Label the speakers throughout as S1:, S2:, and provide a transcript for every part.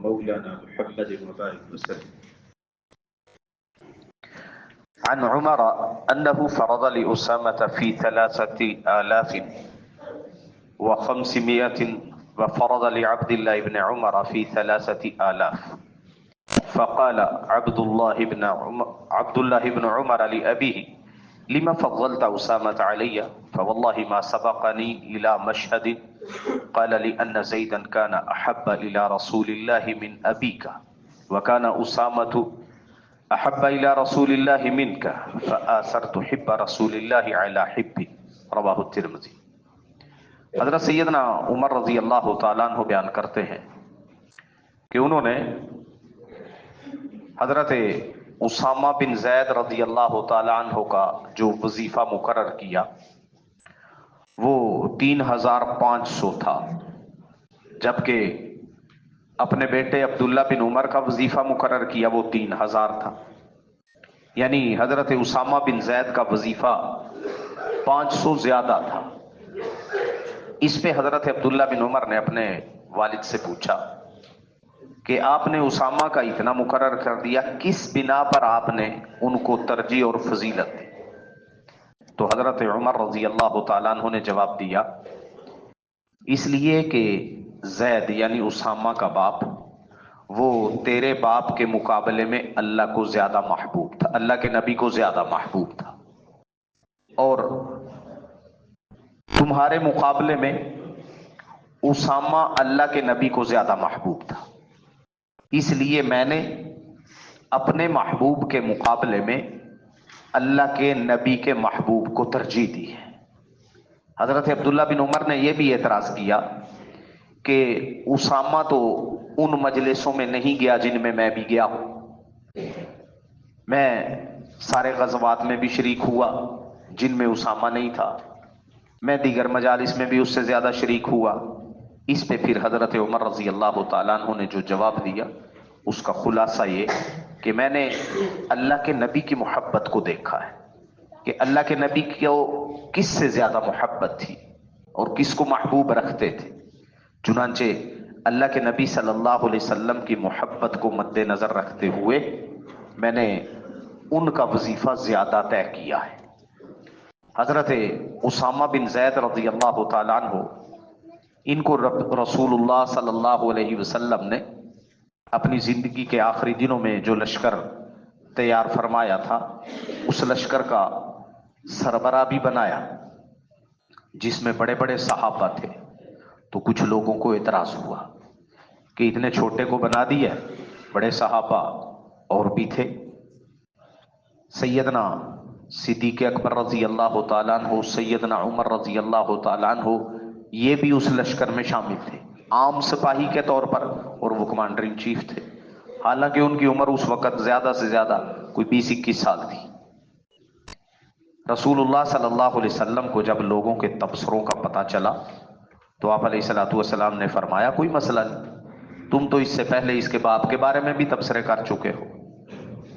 S1: ومولانا محمد وبارك وسلم.
S2: عن عمر أنه فرض لأسامة في 3500 وفرض لعبد الله بن عمر في 3000. فقال عبد الله بن عمر لأبيه لما فضلت أسامة علي فوالله ما سبقني إلى مشهد. قال لأن زيدا كان أحب إلى رسول الله من أبيك وكان أسامة أحب إلى رسول الله منك فآثرت حب رسول الله على حبي. رواه الترمذی. حضرت سیدنا عمر رضی اللہ تعالیٰ عنہ بیان کرتے ہیں کہ انہوں نے حضرت اسامہ بن زید رضی اللہ تعالیٰ عنہ کا جو وظیفہ مقرر کیا وہ 3500 تھا، جبکہ اپنے بیٹے عبداللہ بن عمر کا وظیفہ مقرر کیا وہ 3000 تھا. یعنی حضرت اسامہ بن زید کا وظیفہ 500 زیادہ تھا. اس پہ حضرت عبداللہ بن عمر نے اپنے والد سے پوچھا کہ آپ نے اسامہ کا اتنا مقرر کر دیا، کس بنا پر آپ نے ان کو ترجیح اور فضیلت دی؟ تو حضرت عمر رضی اللہ تعالیٰ عنہ نے جواب دیا اس لیے کہ زید یعنی اسامہ کا باپ وہ تیرے باپ کے مقابلے میں اللہ کو زیادہ محبوب تھا، اللہ کے نبی کو زیادہ محبوب تھا، اور تمہارے مقابلے میں اسامہ اللہ کے نبی کو زیادہ محبوب تھا، اس لیے میں نے اپنے محبوب کے مقابلے میں اللہ کے نبی کے محبوب کو ترجیح دی ہے. حضرت عبداللہ بن عمر نے یہ بھی اعتراض کیا کہ اسامہ تو ان مجلسوں میں نہیں گیا جن میں میں بھی گیا ہوں، میں سارے غزوات میں بھی شریک ہوا جن میں اسامہ نہیں تھا، میں دیگر مجالس میں بھی اس سے زیادہ شریک ہوا. اس پہ پھر حضرت عمر رضی اللہ تعالیٰ عنہ نے جو جواب دیا اس کا خلاصہ یہ کہ میں نے اللہ کے نبی کی محبت کو دیکھا ہے کہ اللہ کے نبی کو کس سے زیادہ محبت تھی اور کس کو محبوب رکھتے تھے. چنانچہ اللہ کے نبی صلی اللہ علیہ وسلم کی محبت کو مد نظر رکھتے ہوئے میں نے ان کا وظیفہ زیادہ طے کیا ہے. حضرت اسامہ بن زید رضی اللہ تعالیٰ عنہ ان کو رسول اللہ صلی اللہ علیہ وسلم نے اپنی زندگی کے آخری دنوں میں جو لشکر تیار فرمایا تھا اس لشکر کا سربراہ بھی بنایا جس میں بڑے بڑے صحابہ تھے. تو کچھ لوگوں کو اعتراض ہوا کہ اتنے چھوٹے کو بنا دیا، بڑے صحابہ اور بھی تھے. سیدنا صدیق اکبر رضی اللہ تعالیٰ عنہ، سیدنا عمر رضی اللہ تعالیٰ عنہ یہ بھی اس لشکر میں شامل تھے عام سپاہی کے طور پر، اور وہ کمانڈر ان چیف تھے، حالانکہ ان کی عمر اس وقت زیادہ سے زیادہ کوئی 20-21 سال تھی. رسول اللہ صلی اللہ علیہ وسلم کو جب لوگوں کے تبصروں کا پتہ چلا تو آپ علیہ الصلوۃ والسلام نے فرمایا کوئی مسئلہ نہیں، تم تو اس سے پہلے اس کے باپ کے بارے میں بھی تبصرے کر چکے ہو،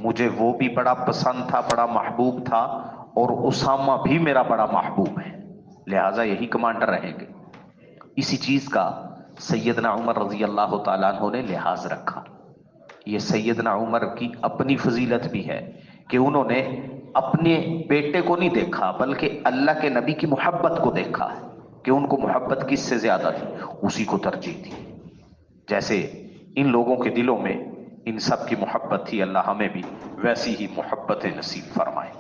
S2: مجھے وہ بھی بڑا پسند تھا، بڑا محبوب تھا، اور اسامہ بھی میرا بڑا محبوب ہے، لہٰذا یہی کمانڈر رہیں گے. اسی چیز کا سیدنا عمر رضی اللہ تعالیٰ عنہ نے لحاظ رکھا. یہ سیدنا عمر کی اپنی فضیلت بھی ہے کہ انہوں نے اپنے بیٹے کو نہیں دیکھا بلکہ اللہ کے نبی کی محبت کو دیکھا ہے کہ ان کو محبت کس سے زیادہ تھی، اسی کو ترجیح دی. جیسے ان لوگوں کے دلوں میں ان سب کی محبت تھی، اللہ ہمیں بھی ویسی ہی محبت نصیب فرمائے.